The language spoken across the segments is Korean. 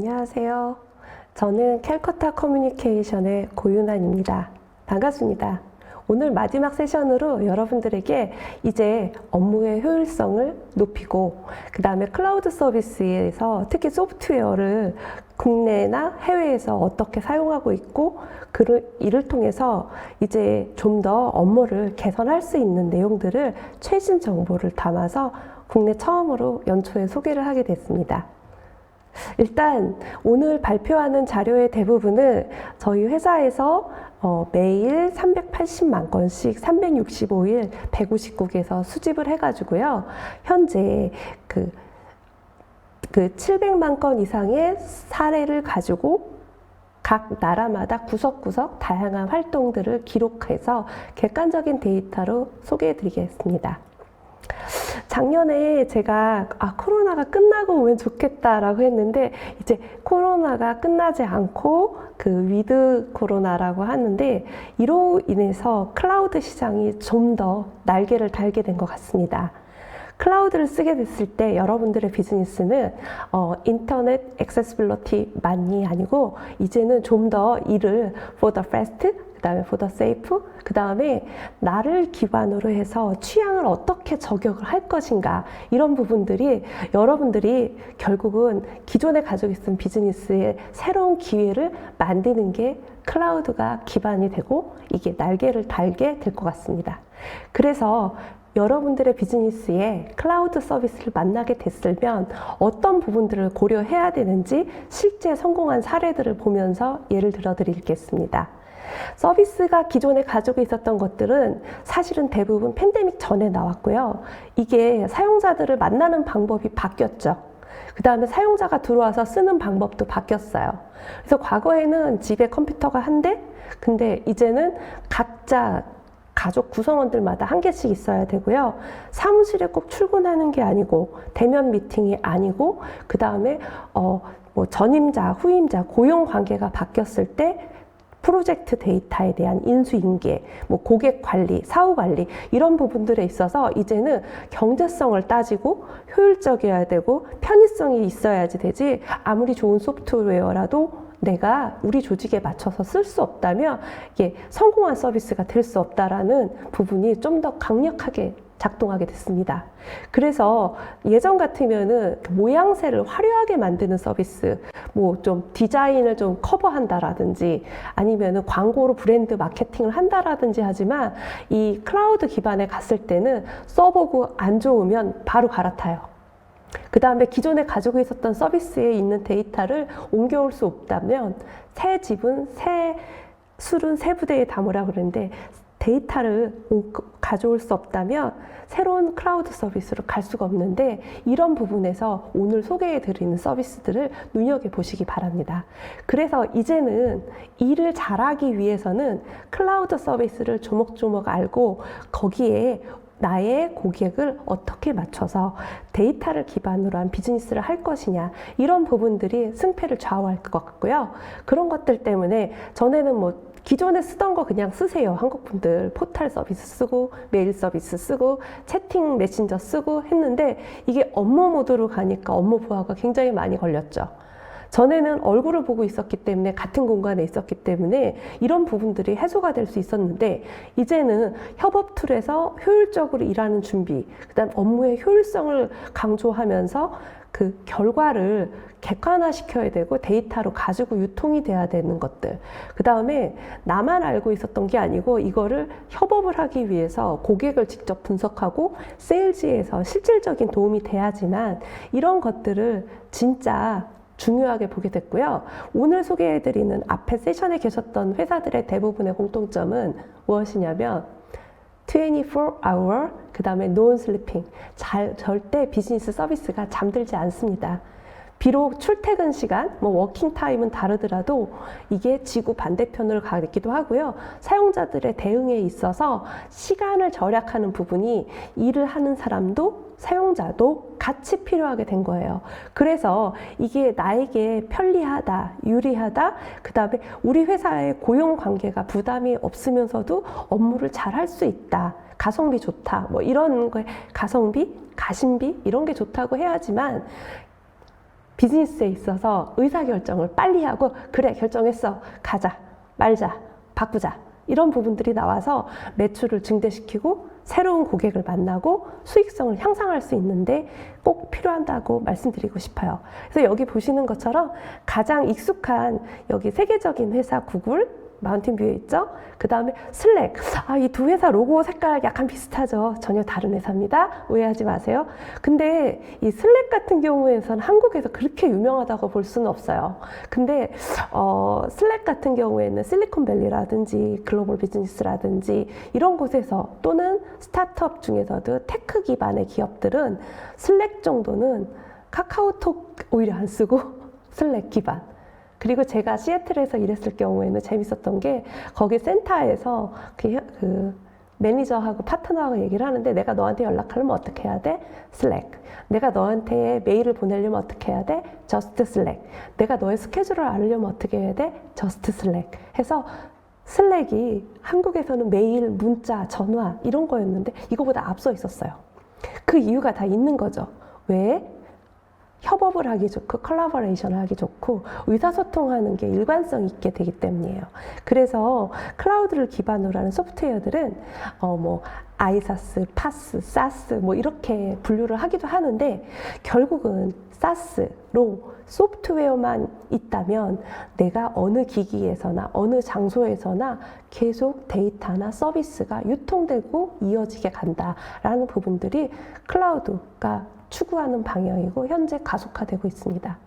안녕하세요. 저는 캘커타 커뮤니케이션의 고윤환입니다. 반갑습니다. 오늘 마지막 세션으로 여러분들에게 이제 업무의 효율성을 높이고 그 다음에 클라우드 서비스에서 특히 소프트웨어를 국내나 해외에서 어떻게 사용하고 있고 이를 통해서 이제 좀 더 업무를 개선할 수 있는 내용들을 최신 정보를 담아서 국내 처음으로 연초에 소개를 하게 됐습니다. 일단 오늘 발표하는 자료의 대부분은 저희 회사에서 매일 380만 건씩 365일 150국에서 수집을 해가지고요. 현재 그 700만 건 이상의 사례를 가지고 각 나라마다 구석구석 다양한 활동들을 기록해서 객관적인 데이터로 소개해 드리겠습니다. 작년에 제가 코로나가 끝나고 오면 좋겠다라고 했는데 이제 코로나가 끝나지 않고 위드 코로나라고 하는데 이로 인해서 클라우드 시장이 좀 더 날개를 달게 된 것 같습니다. 클라우드를 쓰게 됐을 때 여러분들의 비즈니스는 인터넷 액세시빌리티만이 아니고 이제는 좀 더 일을 for the fast, 그 다음에 for the safe, 그 다음에 나를 기반으로 해서 취향을 어떻게 저격을 할 것인가, 이런 부분들이 여러분들이 결국은 기존에 가지고 있던 비즈니스의 새로운 기회를 만드는 게 클라우드가 기반이 되고 이게 날개를 달게 될 것 같습니다. 그래서 여러분들의 비즈니스에 클라우드 서비스를 만나게 됐으면 어떤 부분들을 고려해야 되는지 실제 성공한 사례들을 보면서 예를 들어 드리겠습니다. 서비스가 기존에 가지고 있었던 것들은 사실은 대부분 팬데믹 전에 나왔고요. 이게 사용자들을 만나는 방법이 바뀌었죠. 그 다음에 사용자가 들어와서 쓰는 방법도 바뀌었어요. 그래서 과거에는 집에 컴퓨터가 한 대, 근데 이제는 각자 가족 구성원들마다 한 개씩 있어야 되고요. 사무실에 꼭 출근하는 게 아니고 대면 미팅이 아니고 그 다음에 전임자, 후임자, 고용 관계가 바뀌었을 때 프로젝트 데이터에 대한 인수인계, 고객 관리, 사후 관리 이런 부분들에 있어서 이제는 경제성을 따지고 효율적이어야 되고 편의성이 있어야지 되지 아무리 좋은 소프트웨어라도 내가 우리 조직에 맞춰서 쓸 수 없다면 이게 성공한 서비스가 될 수 없다라는 부분이 좀 더 강력하게 작동하게 됐습니다. 그래서 예전 같으면은 모양새를 화려하게 만드는 서비스, 좀 디자인을 좀 커버한다라든지 아니면은 광고로 브랜드 마케팅을 한다라든지 하지만 이 클라우드 기반에 갔을 때는 써보고 안 좋으면 바로 갈아타요. 그 다음에 기존에 가지고 있었던 서비스에 있는 데이터를 옮겨올 수 없다면 새 집은 새 술은 새 부대에 담으라 그러는데 데이터를 가져올 수 없다면 새로운 클라우드 서비스로 갈 수가 없는데 이런 부분에서 오늘 소개해 드리는 서비스들을 눈여겨보시기 바랍니다. 그래서 이제는 일을 잘하기 위해서는 클라우드 서비스를 조목조목 알고 거기에 나의 고객을 어떻게 맞춰서 데이터를 기반으로 한 비즈니스를 할 것이냐, 이런 부분들이 승패를 좌우할 것 같고요. 그런 것들 때문에 전에는 기존에 쓰던 거 그냥 쓰세요. 한국 분들 포털 서비스 쓰고 메일 서비스 쓰고 채팅 메신저 쓰고 했는데 이게 업무 모드로 가니까 업무 부하가 굉장히 많이 걸렸죠. 전에는 얼굴을 보고 있었기 때문에 같은 공간에 있었기 때문에 이런 부분들이 해소가 될 수 있었는데 이제는 협업 툴에서 효율적으로 일하는 준비, 그다음 업무의 효율성을 강조하면서 그 결과를 객관화시켜야 되고 데이터로 가지고 유통이 돼야 되는 것들, 그 다음에 나만 알고 있었던 게 아니고 이거를 협업을 하기 위해서 고객을 직접 분석하고 세일즈에서 실질적인 도움이 돼야지만 이런 것들을 진짜 중요하게 보게 됐고요. 오늘 소개해드리는 앞에 세션에 계셨던 회사들의 대부분의 공통점은 무엇이냐면 24hour, 그 다음에 no sleeping, 절대 비즈니스 서비스가 잠들지 않습니다. 비록 출퇴근 시간, 워킹 타임은 다르더라도 이게 지구 반대편을 가기도 하고요. 사용자들의 대응에 있어서 시간을 절약하는 부분이 일을 하는 사람도 사용자도 같이 필요하게 된 거예요. 그래서 이게 나에게 편리하다, 유리하다, 그 다음에 우리 회사의 고용 관계가 부담이 없으면서도 업무를 잘 할 수 있다, 가성비 좋다, 이런 거에 가성비, 가심비 이런 게 좋다고 해야지만 비즈니스에 있어서 의사결정을 빨리 하고 그래 결정했어 가자 말자 바꾸자 이런 부분들이 나와서 매출을 증대시키고 새로운 고객을 만나고 수익성을 향상할 수 있는데 꼭 필요하다고 말씀드리고 싶어요. 그래서 여기 보시는 것처럼 가장 익숙한 여기 세계적인 회사 구글 마운틴뷰에 있죠. 그 다음에 슬랙. 이 두 회사 로고 색깔 약간 비슷하죠. 전혀 다른 회사입니다. 오해하지 마세요. 근데 이 슬랙 같은 경우에는 한국에서 그렇게 유명하다고 볼 수는 없어요. 근데 슬랙 같은 경우에는 실리콘밸리라든지 글로벌 비즈니스라든지 이런 곳에서 또는 스타트업 중에서도 테크 기반의 기업들은 슬랙 정도는 카카오톡 오히려 안 쓰고 슬랙 기반. 그리고 제가 시애틀에서 일했을 경우에는 재밌었던 게 거기 센터에서 그 매니저하고 파트너하고 얘기를 하는데 내가 너한테 연락하려면 어떻게 해야 돼? 슬랙. 내가 너한테 메일을 보내려면 어떻게 해야 돼? 저스트 슬랙. 내가 너의 스케줄을 알려면 어떻게 해야 돼? 저스트 슬랙. 해서 슬랙이 한국에서는 메일, 문자, 전화 이런 거였는데 이거보다 앞서 있었어요. 그 이유가 다 있는 거죠. 왜? 협업을 하기 좋고 컬래버레이션을 하기 좋고 의사소통하는 게 일관성 있게 되기 때문이에요. 그래서 클라우드를 기반으로 하는 소프트웨어들은 아이사스, 파스, 사스 이렇게 분류를 하기도 하는데 결국은 사스로 소프트웨어만 있다면 내가 어느 기기에서나 어느 장소에서나 계속 데이터나 서비스가 유통되고 이어지게 간다라는 부분들이 클라우드가 추구하는 방향이고 현재 가속화되고 있습니다.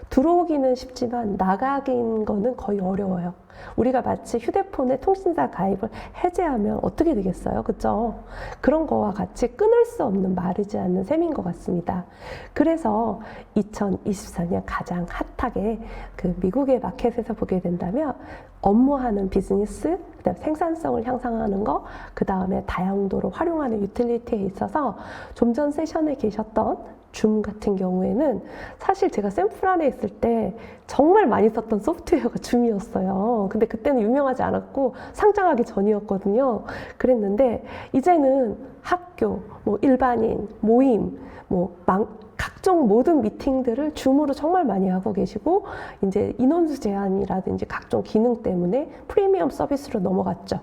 들어오기는 쉽지만 나가긴 거는 거의 어려워요. 우리가 마치 휴대폰에 통신사 가입을 해제하면 어떻게 되겠어요? 그죠? 그런 거와 같이 끊을 수 없는 마르지 않는 셈인 것 같습니다. 그래서 2024년 가장 핫하게 그 미국의 마켓에서 보게 된다면 업무하는 비즈니스, 그다음에 생산성을 향상하는 거, 그 다음에 다양도로 활용하는 유틸리티에 있어서 좀 전 세션에 계셨던 줌 같은 경우에는 사실 제가 샌프란에 있을 때 정말 많이 썼던 소프트웨어가 줌이었어요. 근데 그때는 유명하지 않았고 상장하기 전이었거든요. 그랬는데 이제는 학교, 일반인, 모임, 각종 모든 미팅들을 줌으로 정말 많이 하고 계시고 이제 인원수 제한이라든지 각종 기능 때문에 프리미엄 서비스로 넘어갔죠.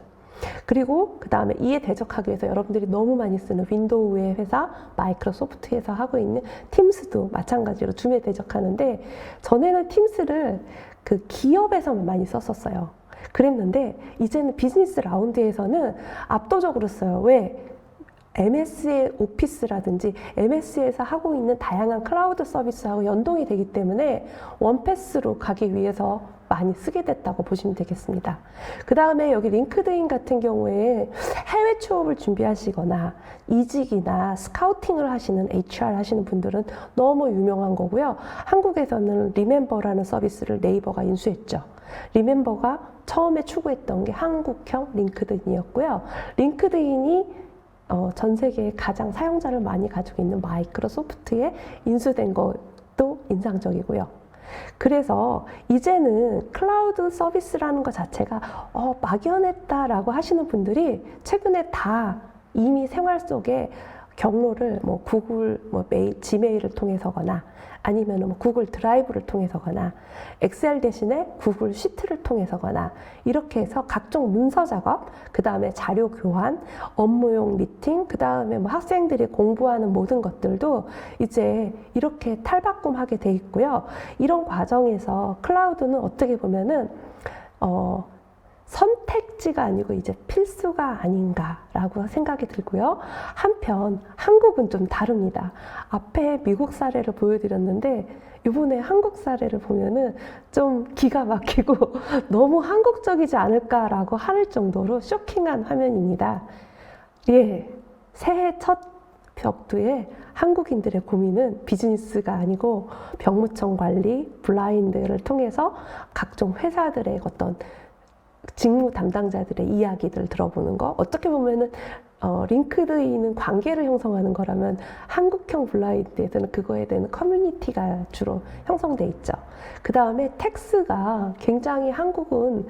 그리고 그 다음에 이에 대적하기 위해서 여러분들이 너무 많이 쓰는 윈도우의 회사 마이크로소프트에서 하고 있는 팀스도 마찬가지로 줌에 대적하는데 전에는 팀스를 그 기업에서만 많이 썼었어요. 그랬는데 이제는 비즈니스 라운드에서는 압도적으로 써요. 왜? MS의 오피스라든지 MS에서 하고 있는 다양한 클라우드 서비스하고 연동이 되기 때문에 원패스로 가기 위해서 많이 쓰게 됐다고 보시면 되겠습니다. 그 다음에 여기 링크드인 같은 경우에 해외 취업을 준비하시거나 이직이나 스카우팅을 하시는 HR 하시는 분들은 너무 유명한 거고요. 한국에서는 리멤버라는 서비스를 네이버가 인수했죠. 리멤버가 처음에 추구했던 게 한국형 링크드인이었고요. 링크드인이 전 세계에 가장 사용자를 많이 가지고 있는 마이크로소프트에 인수된 것도 인상적이고요. 그래서 이제는 클라우드 서비스라는 것 자체가 막연했다라고 하시는 분들이 최근에 다 이미 생활 속에 경로를 구글 메일, 지메일을 통해서거나 아니면 구글 드라이브를 통해서거나 엑셀 대신에 구글 시트를 통해서거나 이렇게 해서 각종 문서 작업, 그 다음에 자료 교환, 업무용 미팅, 그 다음에 학생들이 공부하는 모든 것들도 이제 이렇게 탈바꿈하게 돼 있고요. 이런 과정에서 클라우드는 어떻게 보면은 선택지가 아니고 이제 필수가 아닌가라고 생각이 들고요. 한편 한국은 좀 다릅니다. 앞에 미국 사례를 보여드렸는데 이번에 한국 사례를 보면은 좀 기가 막히고 너무 한국적이지 않을까라고 할 정도로 쇼킹한 화면입니다. 예, 새해 첫 벽두에 한국인들의 고민은 비즈니스가 아니고 병무청 관리, 블라인드를 통해서 각종 회사들의 어떤 직무 담당자들의 이야기들 들어보는 거. 어떻게 보면은 링크드인은 관계를 형성하는 거라면 한국형 블라인드에서는 그거에 대한 커뮤니티가 주로 형성돼 있죠. 그 다음에 텍스가 굉장히 한국은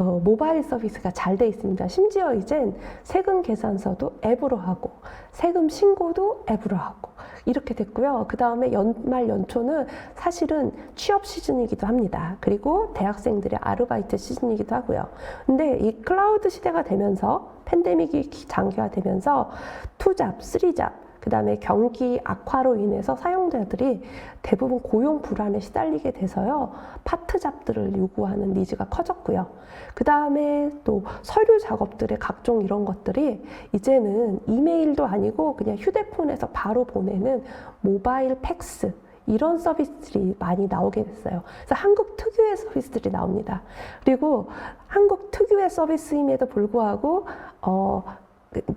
모바일 서비스가 잘 돼 있습니다. 심지어 이젠 세금 계산서도 앱으로 하고 세금 신고도 앱으로 하고 이렇게 됐고요. 그 다음에 연말 연초는 사실은 취업 시즌이기도 합니다. 그리고 대학생들의 아르바이트 시즌이기도 하고요. 근데 이 클라우드 시대가 되면서 팬데믹이 장기화되면서 2잡, 3잡 그 다음에 경기 악화로 인해서 사용자들이 대부분 고용 불안에 시달리게 돼서요. 파트 잡들을 요구하는 니즈가 커졌고요. 그 다음에 또 서류 작업들의 각종 이런 것들이 이제는 이메일도 아니고 그냥 휴대폰에서 바로 보내는 모바일 팩스 이런 서비스들이 많이 나오게 됐어요. 그래서 한국 특유의 서비스들이 나옵니다. 그리고 한국 특유의 서비스임에도 불구하고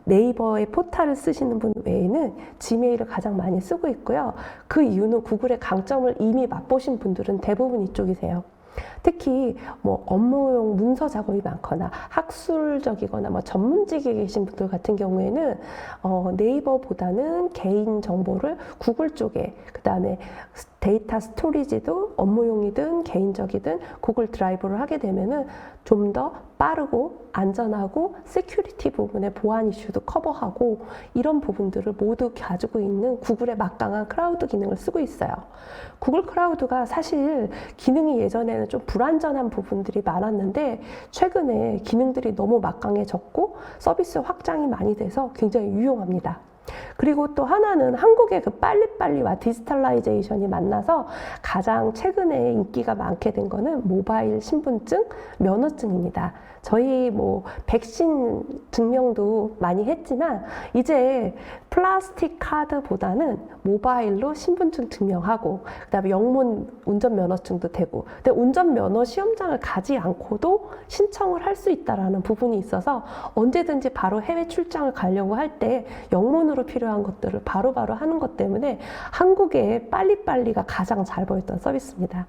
네이버의 포탈을 쓰시는 분 외에는 지메일을 가장 많이 쓰고 있고요. 그 이유는 구글의 강점을 이미 맛보신 분들은 대부분 이쪽이세요. 특히 뭐 업무용 문서 작업이 많거나 학술적이거나 뭐 전문직에 계신 분들 같은 경우에는 네이버보다는 개인 정보를 구글 쪽에 그 다음에 데이터 스토리지도 업무용이든 개인적이든 구글 드라이브를 하게 되면은 좀 더 빠르고 안전하고 세큐리티 부분의 보안 이슈도 커버하고 이런 부분들을 모두 가지고 있는 구글의 막강한 클라우드 기능을 쓰고 있어요. 구글 클라우드가 사실 기능이 예전에는 좀 불완전한 부분들이 많았는데 최근에 기능들이 너무 막강해졌고 서비스 확장이 많이 돼서 굉장히 유용합니다. 그리고 또 하나는 한국의 그 빨리빨리와 디지털라이제이션이 만나서 가장 최근에 인기가 많게 된 거는 모바일 신분증, 면허증입니다. 저희 뭐 백신 증명도 많이 했지만 이제 플라스틱 카드보다는 모바일로 신분증 증명하고 그다음에 영문 운전면허증도 되고 근데 운전면허 시험장을 가지 않고도 신청을 할 수 있다라는 부분이 있어서 언제든지 바로 해외 출장을 가려고 할 때 영문으로 필요한 것들을 바로바로 하는 것 때문에 한국의 빨리빨리가 가장 잘 보였던 서비스입니다.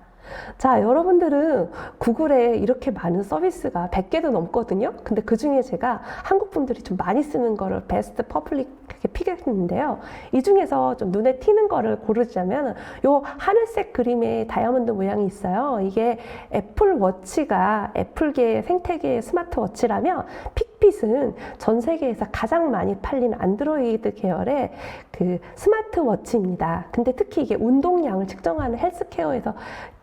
자, 여러분들은 구글에 이렇게 많은 서비스가 100개도 넘거든요. 근데 그 중에 제가 한국 분들이 좀 많이 쓰는 거를 베스트 퍼블릭 이렇게 픽했는데요. 이 중에서 좀 눈에 튀는 거를 고르자면 요 하늘색 그림의 다이아몬드 모양이 있어요. 이게 애플 워치가 애플계의 생태계의 스마트워치라면 픽핏은 전 세계에서 가장 많이 팔린 안드로이드 계열의 그 스마트워치입니다. 근데 특히 이게 운동량을 측정하는 헬스케어에서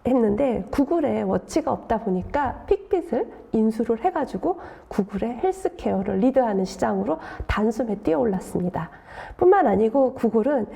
했는데 구글에 워치가 없다 보니까 픽핏을 인수를 해가지고 구글의 헬스케어를 리드하는 시장으로 단숨에 뛰어올랐습니다. 뿐만 아니고 구글은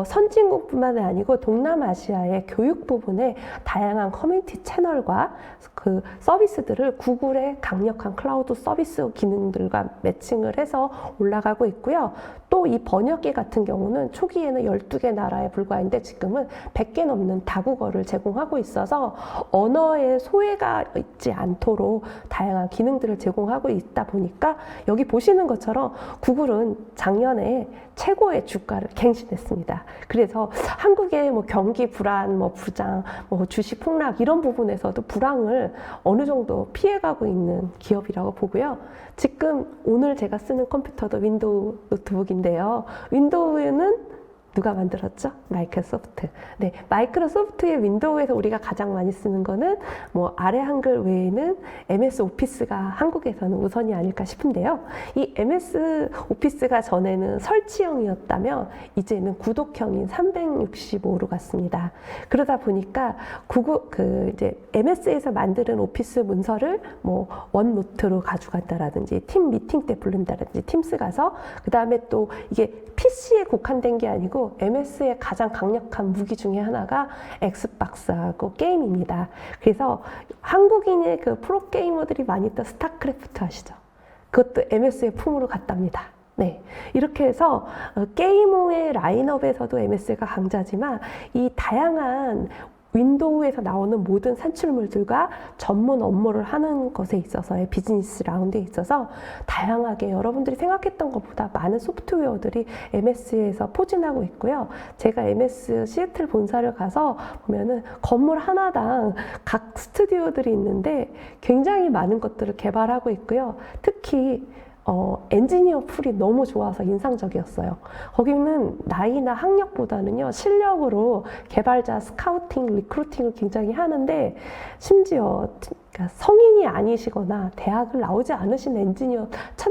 선진국뿐만 아니고 동남아시아의 교육 부분에 다양한 커뮤니티 채널과 그 서비스들을 구글의 강력한 클라우드 서비스 기능들과 매칭을 해서 올라가고 있고요. 또 이 번역기 같은 경우는 초기에는 12개 나라에 불과했는데 지금은 100개 넘는 다국어를 제공하고 있어서 언어의 소외가 있지 않도록 다양한 기능들을 제공하고 있다 보니까 여기 보시는 것처럼 구글은 작년에 최고의 주가를 갱신했습니다. 그래서 한국의 뭐 경기 불안, 뭐 부장, 뭐 주식 폭락 이런 부분에서도 불황을 어느 정도 피해가고 있는 기업이라고 보고요. 지금 오늘 제가 쓰는 컴퓨터도 윈도우 노트북인데요. 윈도우는 누가 만들었죠? 마이크로소프트. 네, 마이크로소프트의 윈도우에서 우리가 가장 많이 쓰는 거는 뭐 아래 한글 외에는 MS 오피스가 한국에서는 우선이 아닐까 싶은데요. 이 MS 오피스가 전에는 설치형이었다면 이제는 구독형인 365로 갔습니다. 그러다 보니까 이제 MS에서 만드는 오피스 문서를 뭐 원노트로 가져간다라든지 팀 미팅 때 부른다든지 팀스 가서 그 다음에 또 이게 PC에 국한된 게 아니고 MS의 가장 강력한 무기 중에 하나가 엑스박스하고 게임입니다. 그래서 한국인의 그 프로게이머들이 많이 있던 스타크래프트 아시죠? 그것도 MS의 품으로 갔답니다. 네, 이렇게 해서 게이머의 라인업에서도 MS가 강자지만 이 다양한 윈도우에서 나오는 모든 산출물들과 전문 업무를 하는 것에 있어서의 비즈니스 라운드에 있어서 다양하게 여러분들이 생각했던 것보다 많은 소프트웨어들이 MS에서 포진하고 있고요. 제가 MS 시애틀 본사를 가서 보면은 건물 하나당 각 스튜디오들이 있는데 굉장히 많은 것들을 개발하고 있고요. 특히 엔지니어 풀이 너무 좋아서 인상적이었어요. 거기는 나이나 학력보다는요, 실력으로 개발자 스카우팅, 리크루팅을 굉장히 하는데, 심지어 그러니까 성인이 아니시거나 대학을 나오지 않으신 엔지니어,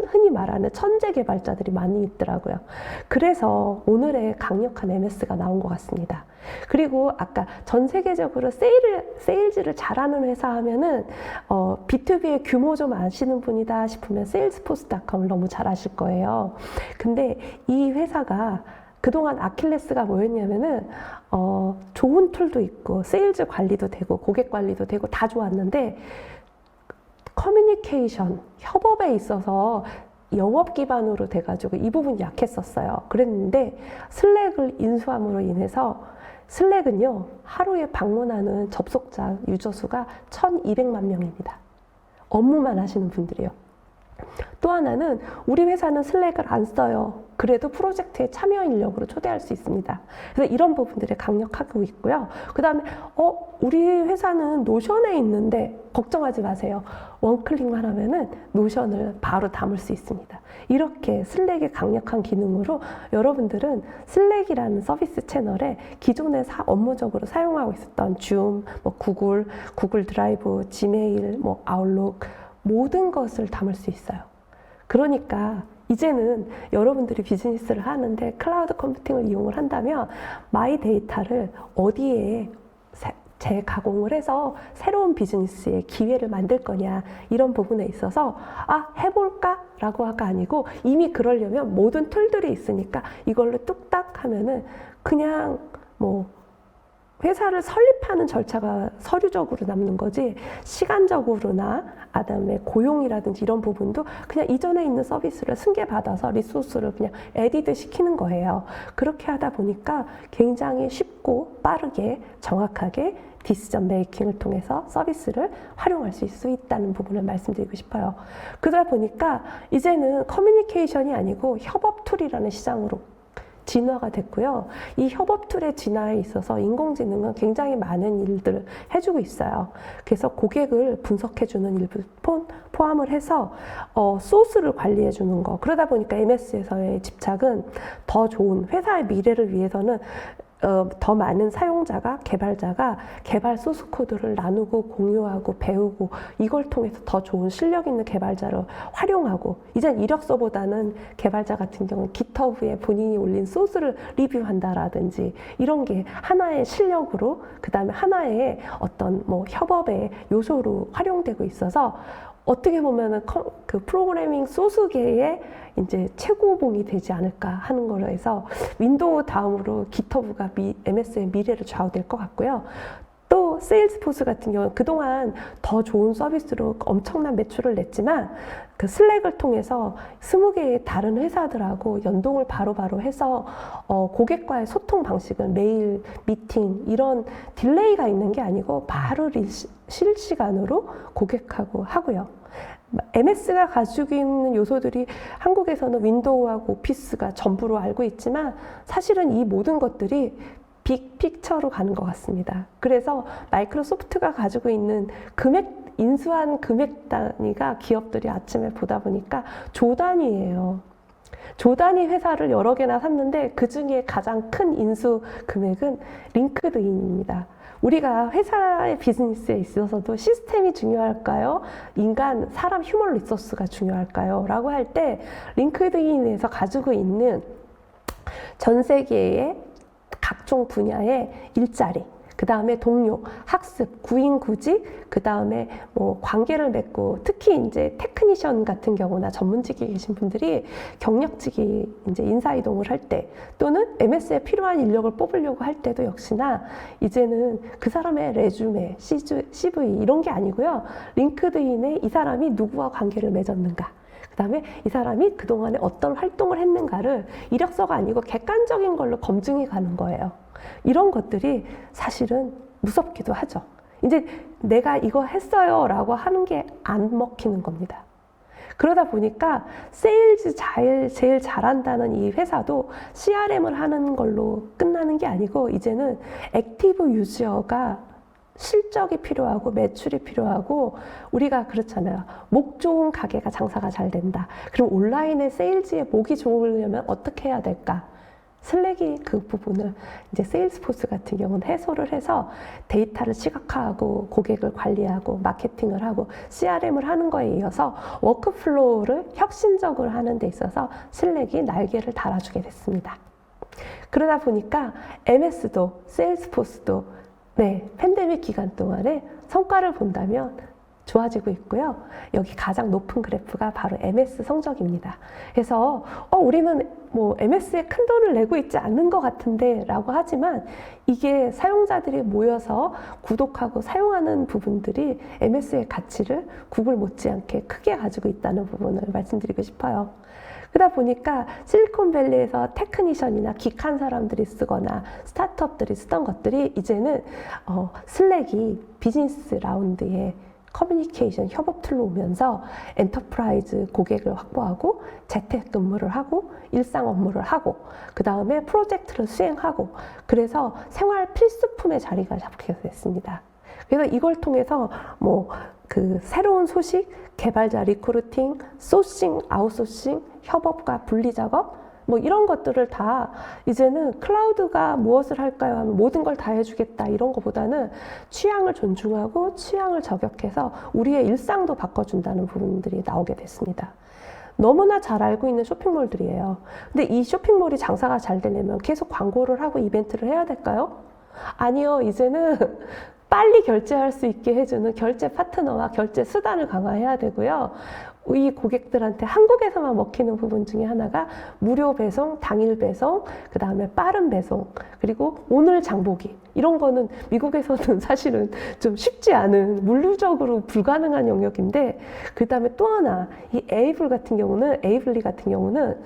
흔히 말하는 천재 개발자들이 많이 있더라고요. 그래서 오늘의 강력한 MS가 나온 것 같습니다. 그리고 아까 전 세계적으로 세일즈를 잘하는 회사 하면은 B2B의 규모 좀 아시는 분이다 싶으면 세일스포스닷컴을 너무 잘 아실 거예요. 근데 이 회사가 그동안 아킬레스가 뭐였냐면은 좋은 툴도 있고 세일즈 관리도 되고 고객 관리도 되고 다 좋았는데 커뮤니케이션, 협업에 있어서 영업 기반으로 돼가지고 이 부분이 약했었어요. 그랬는데 슬랙을 인수함으로 인해서 슬랙은요 하루에 방문하는 접속자 유저 수가 1,200만 명입니다. 업무만 하시는 분들이요. 또 하나는 우리 회사는 슬랙을 안 써요. 그래도 프로젝트에 참여 인력으로 초대할 수 있습니다. 그래서 이런 부분들이 강력하고 있고요. 그 다음에 우리 회사는 노션에 있는데 걱정하지 마세요. 원클릭만 하면은 노션을 바로 담을 수 있습니다. 이렇게 슬랙의 강력한 기능으로 여러분들은 슬랙이라는 서비스 채널에 기존에 업무적으로 사용하고 있었던 줌, 구글 드라이브, 지메일, 아웃룩 모든 것을 담을 수 있어요. 그러니까 이제는 여러분들이 비즈니스를 하는데 클라우드 컴퓨팅을 이용을 한다면 마이 데이터를 어디에 재가공을 해서 새로운 비즈니스의 기회를 만들 거냐 이런 부분에 있어서 해볼까? 라고가 아니고 이미 그러려면 모든 툴들이 있으니까 이걸로 뚝딱 하면은 그냥 회사를 설립하는 절차가 서류적으로 남는 거지 시간적으로나 그다음에 고용이라든지 이런 부분도 그냥 이전에 있는 서비스를 승계받아서 리소스를 그냥 에디드 시키는 거예요. 그렇게 하다 보니까 굉장히 쉽고 빠르게 정확하게 디시전 메이킹을 통해서 서비스를 활용할 수 있다는 부분을 말씀드리고 싶어요. 그러다 보니까 이제는 커뮤니케이션이 아니고 협업 툴이라는 시장으로 진화가 됐고요. 이 협업 툴의 진화에 있어서 인공지능은 굉장히 많은 일들을 해주고 있어요. 그래서 고객을 분석해주는 일부 포함을 해서 소스를 관리해주는 거. 그러다 보니까 MS에서의 집착은 더 좋은 회사의 미래를 위해서는 더 많은 사용자가, 개발자가 개발 소스 코드를 나누고 공유하고 배우고 이걸 통해서 더 좋은 실력 있는 개발자를 활용하고 이젠 이력서보다는 개발자 같은 경우는 깃허브에 본인이 올린 소스를 리뷰한다라든지 이런 게 하나의 실력으로 그 다음에 하나의 어떤 협업의 요소로 활용되고 있어서 어떻게 보면은 그 프로그래밍 소스계의 이제 최고봉이 되지 않을까 하는 거로 해서 윈도우 다음으로 깃허브가 MS의 미래를 좌우될 것 같고요. 또 세일스포스 같은 경우는 그동안 더 좋은 서비스로 엄청난 매출을 냈지만 그 슬랙을 통해서 20개의 다른 회사들하고 연동을 바로바로 해서 고객과의 소통 방식은 메일, 미팅 이런 딜레이가 있는 게 아니고 바로 실시간으로 고객하고 하고요. MS가 가지고 있는 요소들이 한국에서는 윈도우하고 오피스가 전부로 알고 있지만 사실은 이 모든 것들이 빅픽처로 가는 것 같습니다. 그래서 마이크로소프트가 가지고 있는 인수한 금액 단위가 기업들이 아침에 보다 보니까 조 단위예요. 조 단위 회사를 여러 개나 샀는데 그 중에 가장 큰 인수 금액은 링크드인입니다. 우리가 회사의 비즈니스에 있어서도 시스템이 중요할까요? 사람 휴먼 리소스가 중요할까요? 라고 할 때 링크드인에서 가지고 있는 전 세계의 각종 분야의 일자리, 그 다음에 동료, 학습, 구인구직, 그 다음에 관계를 맺고 특히 이제 테크니션 같은 경우나 전문직에 계신 분들이 경력직이 이제 인사이동을 할 때 또는 MS에 필요한 인력을 뽑으려고 할 때도 역시나 이제는 그 사람의 레주메, CV 이런 게 아니고요. 링크드인에 이 사람이 누구와 관계를 맺었는가. 그 다음에 이 사람이 그동안에 어떤 활동을 했는가를 이력서가 아니고 객관적인 걸로 검증해 가는 거예요. 이런 것들이 사실은 무섭기도 하죠. 이제 내가 이거 했어요 라고 하는 게 안 먹히는 겁니다. 그러다 보니까 세일즈 제일 잘한다는 이 회사도 CRM을 하는 걸로 끝나는 게 아니고 이제는 액티브 유저가 실적이 필요하고 매출이 필요하고 우리가 그렇잖아요. 목 좋은 가게가 장사가 잘 된다. 그럼 온라인의 세일즈의 목이 좋으려면 어떻게 해야 될까? 슬랙이 그 부분을 이제 세일스포스 같은 경우는 해소를 해서 데이터를 시각화하고 고객을 관리하고 마케팅을 하고 CRM을 하는 거에 이어서 워크플로우를 혁신적으로 하는 데 있어서 슬랙이 날개를 달아주게 됐습니다. 그러다 보니까 MS도 세일스포스도 팬데믹 기간 동안에 성과를 본다면 좋아지고 있고요. 여기 가장 높은 그래프가 바로 MS 성적입니다. 그래서 우리는 뭐 MS에 큰 돈을 내고 있지 않는 것 같은데 라고 하지만 이게 사용자들이 모여서 구독하고 사용하는 부분들이 MS의 가치를 구글 못지않게 크게 가지고 있다는 부분을 말씀드리고 싶어요. 그러다 보니까 실리콘밸리에서 테크니션이나 기한 사람들이 쓰거나 스타트업들이 쓰던 것들이 이제는 슬랙이 비즈니스 라운드에 커뮤니케이션 협업 툴로 오면서 엔터프라이즈 고객을 확보하고 재택근무를 하고 일상 업무를 하고 그 다음에 프로젝트를 수행하고 그래서 생활 필수품의 자리가 잡게 됐습니다. 그래서 이걸 통해서 그 새로운 소식, 개발자 리크루팅, 소싱, 아웃소싱, 협업과 분리 작업 이런 것들을 다 이제는 클라우드가 무엇을 할까요? 하면 모든 걸 다 해주겠다 이런 것보다는 취향을 존중하고 취향을 저격해서 우리의 일상도 바꿔준다는 부분들이 나오게 됐습니다. 너무나 잘 알고 있는 쇼핑몰들이에요. 근데 이 쇼핑몰이 장사가 잘 되려면 계속 광고를 하고 이벤트를 해야 될까요? 아니요. 이제는 빨리 결제할 수 있게 해주는 결제 파트너와 결제 수단을 강화해야 되고요. 이 고객들한테 한국에서만 먹히는 부분 중에 하나가 무료 배송, 당일 배송, 그 다음에 빠른 배송, 그리고 오늘 장보기. 이런 거는 미국에서는 사실은 좀 쉽지 않은 물리적으로 불가능한 영역인데 그 다음에 또 하나 이 에이블리 같은 경우는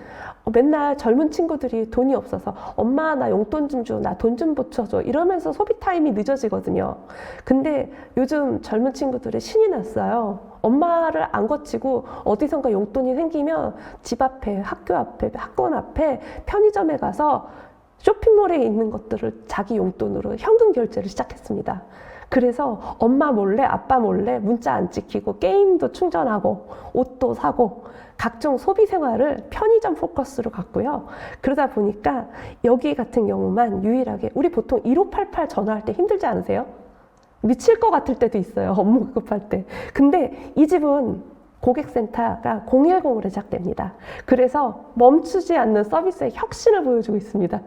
맨날 젊은 친구들이 돈이 없어서 엄마 나 용돈 좀 줘, 나 돈 좀 붙여줘 이러면서 소비 타임이 늦어지거든요. 근데 요즘 젊은 친구들이 신이 났어요. 엄마를 안 거치고 어디선가 용돈이 생기면 집 앞에, 학교 앞에, 학원 앞에 편의점에 가서 쇼핑몰에 있는 것들을 자기 용돈으로 현금 결제를 시작했습니다. 그래서 엄마 몰래, 아빠 몰래 문자 안 찍히고 게임도 충전하고 옷도 사고 각종 소비 생활을 편의점 포커스로 갔고요. 그러다 보니까 여기 같은 경우만 유일하게 우리 보통 1588 전화할 때 힘들지 않으세요? 미칠 것 같을 때도 있어요. 업무 급할 때. 근데 이 집은 고객센터가 010으로 시작됩니다. 그래서 멈추지 않는 서비스의 혁신을 보여주고 있습니다.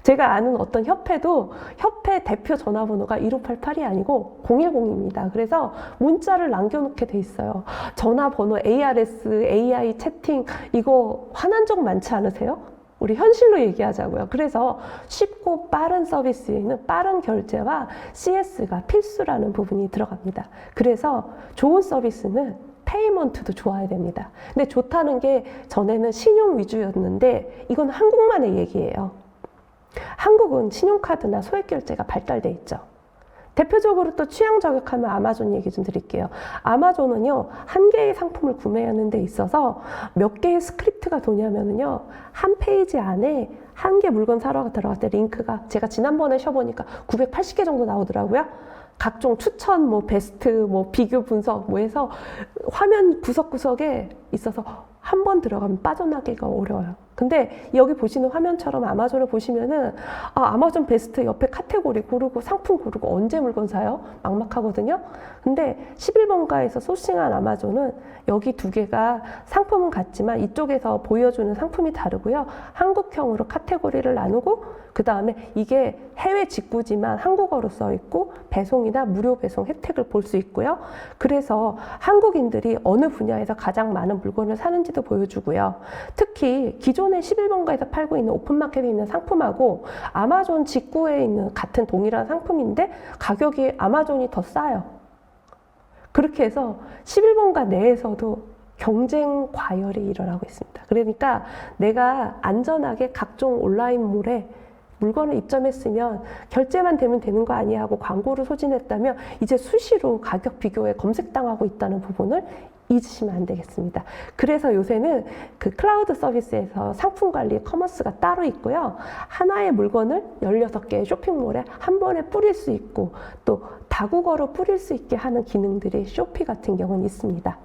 제가 아는 어떤 협회도 협회 대표 전화번호가 1588이 아니고 010입니다. 그래서 문자를 남겨놓게 돼 있어요. 전화번호 ARS, AI 채팅 이거 화난 적 많지 않으세요? 우리 현실로 얘기하자고요. 그래서 쉽고 빠른 서비스에는 빠른 결제와 CS가 필수라는 부분이 들어갑니다. 그래서 좋은 서비스는 페이먼트도 좋아야 됩니다. 근데 좋다는 게 전에는 신용 위주였는데 이건 한국만의 얘기예요. 한국은 신용카드나 소액결제가 발달돼 있죠. 대표적으로 또 취향 저격하면 아마존 얘기 좀 드릴게요. 아마존은요, 한 개의 상품을 구매하는 데 있어서 몇 개의 스크립트가 도냐면요, 한 페이지 안에 한 개 물건 사러 들어갈 때 링크가 제가 지난번에 쉬어보니까 980개 정도 나오더라고요. 각종 추천, 베스트, 비교 분석, 해서 화면 구석구석에 있어서 한 번 들어가면 빠져나기가 어려워요. 근데 여기 보시는 화면처럼 아마존을 보시면은 아마존 베스트 옆에 카테고리 고르고 상품 고르고 언제 물건 사요? 막막하거든요. 근데 11번가에서 소싱한 아마존은 여기 두 개가 상품은 같지만 이쪽에서 보여주는 상품이 다르고요. 한국형으로 카테고리를 나누고 그 다음에 이게 해외 직구지만 한국어로 써 있고 배송이나 무료 배송 혜택을 볼 수 있고요. 그래서 한국인들이 어느 분야에서 가장 많은 물건을 사는지도 보여주고요. 특히 기존의 11번가에서 팔고 있는 오픈마켓에 있는 상품하고 아마존 직구에 있는 같은 동일한 상품인데 가격이 아마존이 더 싸요. 그렇게 해서 11번가 내에서도 경쟁 과열이 일어나고 있습니다. 그러니까 내가 안전하게 각종 온라인몰에 물건을 입점했으면 결제만 되면 되는 거 아니야 하고 광고를 소진했다면 이제 수시로 가격 비교에 검색당하고 있다는 부분을 잊으시면 안 되겠습니다. 그래서 요새는 그 클라우드 서비스에서 상품 관리 커머스가 따로 있고요. 하나의 물건을 16개의 쇼핑몰에 한 번에 뿌릴 수 있고 또 다국어로 뿌릴 수 있게 하는 기능들이 쇼피 같은 경우는 있습니다.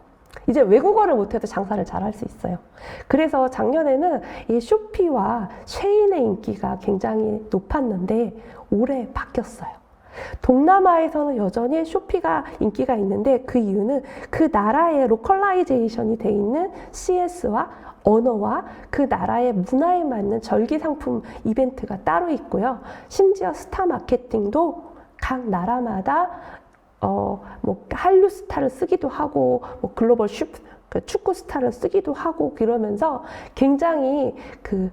이제 외국어를 못해도 장사를 잘 할 수 있어요. 그래서 작년에는 이 쇼피와 쉐인의 인기가 굉장히 높았는데 올해 바뀌었어요. 동남아에서는 여전히 쇼피가 인기가 있는데 그 이유는 그 나라의 로컬라이제이션이 돼 있는 CS와 언어와 그 나라의 문화에 맞는 절기 상품 이벤트가 따로 있고요. 심지어 스타 마케팅도 각 나라마다 뭐 한류 스타를 쓰기도 하고 뭐 글로벌 축구 스타를 쓰기도 하고 그러면서 굉장히 그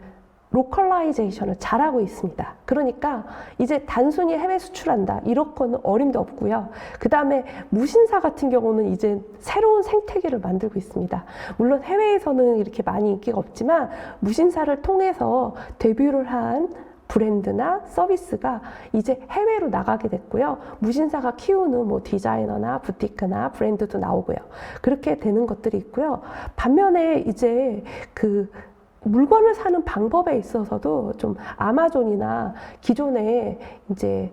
로컬라이제이션을 잘하고 있습니다. 그러니까 이제 단순히 해외 수출한다 이런 거는 어림도 없고요. 그 다음에 무신사 같은 경우는 이제 새로운 생태계를 만들고 있습니다. 물론 해외에서는 이렇게 많이 인기가 없지만 무신사를 통해서 데뷔를 한 브랜드나 서비스가 이제 해외로 나가게 됐고요. 무신사가 키우는 뭐 디자이너나 부티크나 브랜드도 나오고요. 그렇게 되는 것들이 있고요. 반면에 이제 그 물건을 사는 방법에 있어서도 좀 아마존이나 기존에 이제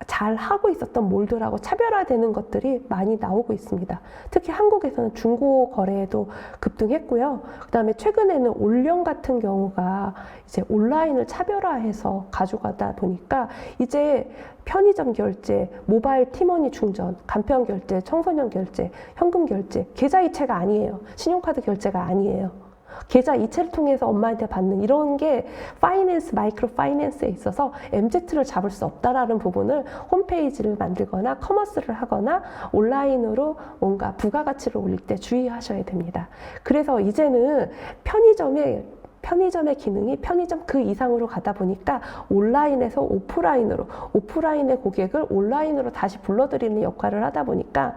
잘 하고 있었던 몰들하고 차별화되는 것들이 많이 나오고 있습니다. 특히 한국에서는 중고 거래도 급등했고요. 그 다음에 최근에는 올영 같은 경우가 이제 온라인을 차별화해서 가져가다 보니까 이제 편의점 결제, 모바일 티머니 충전, 간편 결제, 청소년 결제, 현금 결제, 계좌 이체가 아니에요. 신용카드 결제가 아니에요. 계좌 이체를 통해서 엄마한테 받는 이런 게 파이낸스, 마이크로 파이낸스에 있어서 MZ를 잡을 수 없다라는 부분을 홈페이지를 만들거나 커머스를 하거나 온라인으로 뭔가 부가가치를 올릴 때 주의하셔야 됩니다. 그래서 이제는 편의점의 기능이 편의점 그 이상으로 가다 보니까 온라인에서 오프라인의 고객을 온라인으로 다시 불러들이는 역할을 하다 보니까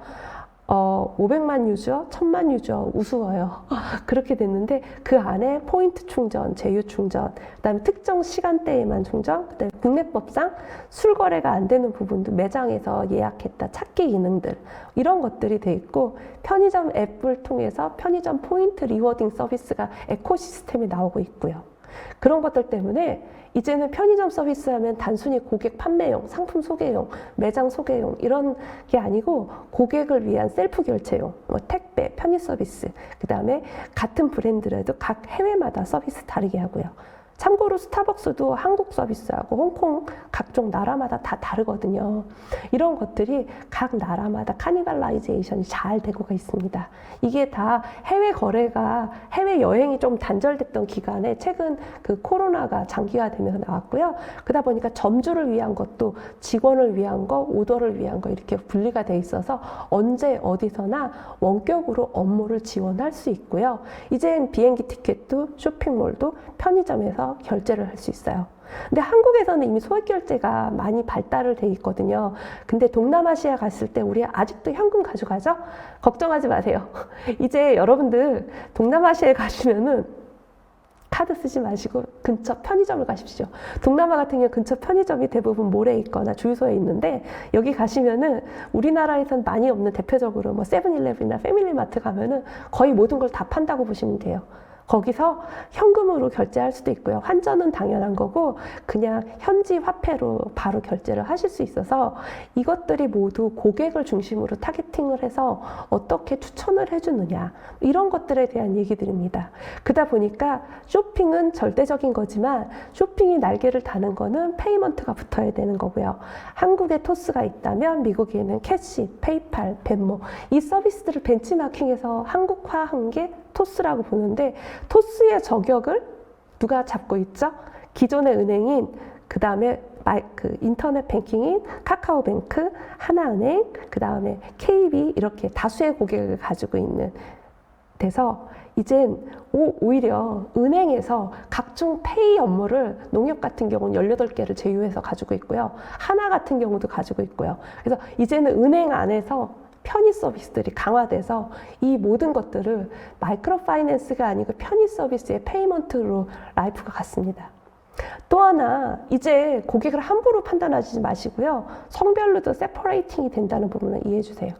500만 유저, 1000만 유저 우스워요. 그렇게 됐는데 그 안에 포인트 충전, 제휴 충전, 그다음에 특정 시간대에만 충전, 그다음에 국내법상 술 거래가 안 되는 부분도 매장에서 예약했다 찾기 기능들 이런 것들이 돼 있고 편의점 앱을 통해서 편의점 포인트 리워딩 서비스가 에코시스템이 나오고 있고요. 그런 것들 때문에 이제는 편의점 서비스 하면 단순히 고객 판매용, 상품 소개용, 매장 소개용 이런 게 아니고 고객을 위한 셀프 결제용, 뭐 택배, 편의 서비스, 그 다음에 같은 브랜드라도 각 해외마다 서비스 다르게 하고요. 참고로 스타벅스도 한국 서비스하고 홍콩 각종 나라마다 다 다르거든요. 이런 것들이 각 나라마다 카니발라이제이션이 잘 되고 있습니다. 이게 다 해외 거래가 해외 여행이 좀 단절됐던 기간에 최근 그 코로나가 장기화되면서 나왔고요. 그러다 보니까 점주를 위한 것도 직원을 위한 거, 오더를 위한 거 이렇게 분리가 돼 있어서 언제 어디서나 원격으로 업무를 지원할 수 있고요. 이젠 비행기 티켓도 쇼핑몰도 편의점에서 결제를 할 수 있어요. 근데 한국에서는 이미 소액 결제가 많이 발달을 돼 있거든요. 근데 동남아시아 갔을 때 우리 아직도 현금 가져가죠? 걱정하지 마세요. 이제 여러분들 동남아시아에 가시면은 카드 쓰지 마시고 근처 편의점을 가십시오. 동남아 같은 경우 근처 편의점이 대부분 몰에 있거나 주유소에 있는데 여기 가시면은 우리나라에선 많이 없는 대표적으로 뭐 세븐일레븐이나 패밀리마트 가면은 거의 모든 걸 다 판다고 보시면 돼요. 거기서 현금으로 결제할 수도 있고요. 환전은 당연한 거고 그냥 현지 화폐로 바로 결제를 하실 수 있어서 이것들이 모두 고객을 중심으로 타겟팅을 해서 어떻게 추천을 해주느냐 이런 것들에 대한 얘기들입니다. 그러다 보니까 쇼핑은 절대적인 거지만 쇼핑이 날개를 다는 거는 페이먼트가 붙어야 되는 거고요. 한국에 토스가 있다면 미국에는 캐시, 페이팔, 벤모 이 서비스들을 벤치마킹해서 한국화한 게 토스라고 보는데 토스의 저격을 누가 잡고 있죠? 기존의 은행인 그 다음에 그 인터넷 뱅킹인 카카오뱅크, 하나은행, 그 다음에 KB 이렇게 다수의 고객을 가지고 있는 데서 이젠 오히려 은행에서 각종 페이 업무를 농협 같은 경우는 18개를 제휴해서 가지고 있고요. 하나 같은 경우도 가지고 있고요. 그래서 이제는 은행 안에서 편의 서비스들이 강화돼서 이 모든 것들을 마이크로 파이낸스가 아니고 편의 서비스의 페이먼트로 라이프가 갔습니다. 또 하나 이제 고객을 함부로 판단하지 마시고요. 성별로도 세퍼레이팅이 된다는 부분을 이해해 주세요.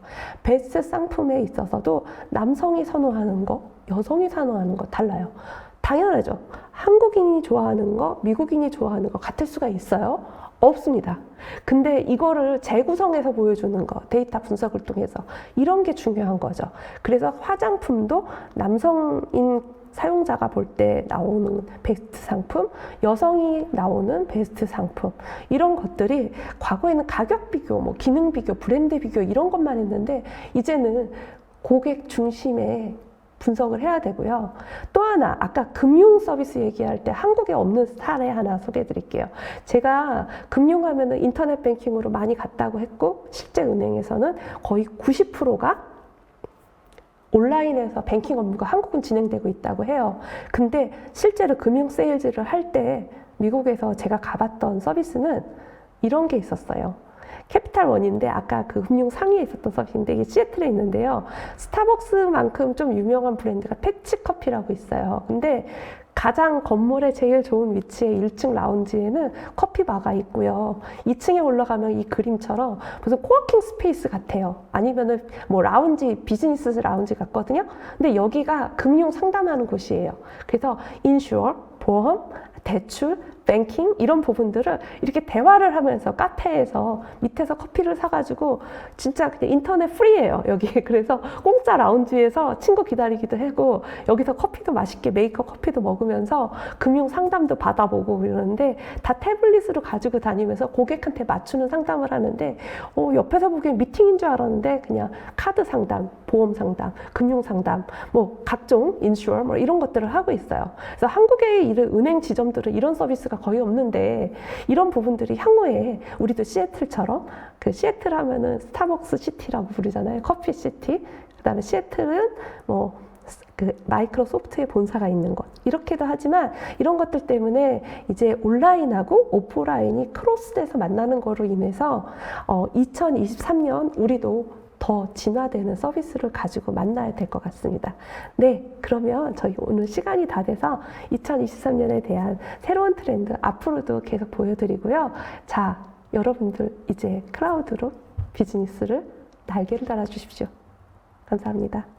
베스트 상품에 있어서도 남성이 선호하는 거, 여성이 선호하는 거 달라요. 당연하죠. 한국인이 좋아하는 거, 미국인이 좋아하는 거 같을 수가 있어요? 없습니다. 근데 이거를 재구성해서 보여주는 거, 데이터 분석을 통해서 이런 게 중요한 거죠. 그래서 화장품도 남성인 사용자가 볼 때 나오는 베스트 상품, 여성이 나오는 베스트 상품, 이런 것들이 과거에는 가격 비교, 뭐 기능 비교, 브랜드 비교 이런 것만 했는데 이제는 고객 중심의 분석을 해야 되고요. 또 하나, 아까 금융 서비스 얘기할 때 한국에 없는 사례 하나 소개해 드릴게요. 제가 금융하면은 인터넷 뱅킹으로 많이 갔다고 했고, 실제 은행에서는 거의 90%가 온라인에서 뱅킹 업무가 한국은 진행되고 있다고 해요. 근데 실제로 금융 세일즈를 할 때 미국에서 제가 가봤던 서비스는 이런 게 있었어요. 캐피탈 원인데 아까 그 금융 상위에 있었던 서비스인데 이게 시애틀에 있는데요. 스타벅스만큼 좀 유명한 브랜드가 패치 커피라고 있어요. 근데 가장 건물의 제일 좋은 위치에 1층 라운지에는 커피바가 있고요. 2층에 올라가면 이 그림처럼 무슨 코워킹 스페이스 같아요. 아니면은 뭐 라운지, 비즈니스 라운지 같거든요. 근데 여기가 금융 상담하는 곳이에요. 그래서 인슈어, 보험, 대출, 뱅킹 이런 부분들을 이렇게 대화를 하면서 카페에서 밑에서 커피를 사가지고 진짜 그냥 인터넷 프리예요 여기. 그래서 공짜 라운지에서 친구 기다리기도 하고 여기서 커피도 맛있게 메이커 커피도 먹으면서 금융 상담도 받아보고 이러는데 다 태블릿으로 가지고 다니면서 고객한테 맞추는 상담을 하는데 옆에서 보기엔 미팅인 줄 알았는데 그냥 카드 상담, 보험 상담, 금융 상담, 뭐 각종 인슈어 뭐 이런 것들을 하고 있어요. 그래서 한국의 은행 지점들은 이런 서비스가 거의 없는데 이런 부분들이 향후에 우리도 시애틀처럼 그 시애틀 하면은 스타벅스 시티라고 부르잖아요. 커피 시티. 그다음에 시애틀은 뭐 그 마이크로소프트의 본사가 있는 곳 이렇게도 하지만 이런 것들 때문에 이제 온라인하고 오프라인이 크로스돼서 만나는 거로 인해서 2023년 우리도 더 진화되는 서비스를 가지고 만나야 될 것 같습니다. 네, 그러면 저희 오늘 시간이 다 돼서 2023년에 대한 새로운 트렌드 앞으로도 계속 보여드리고요. 자, 여러분들 이제 클라우드로 비즈니스를 날개를 달아주십시오. 감사합니다.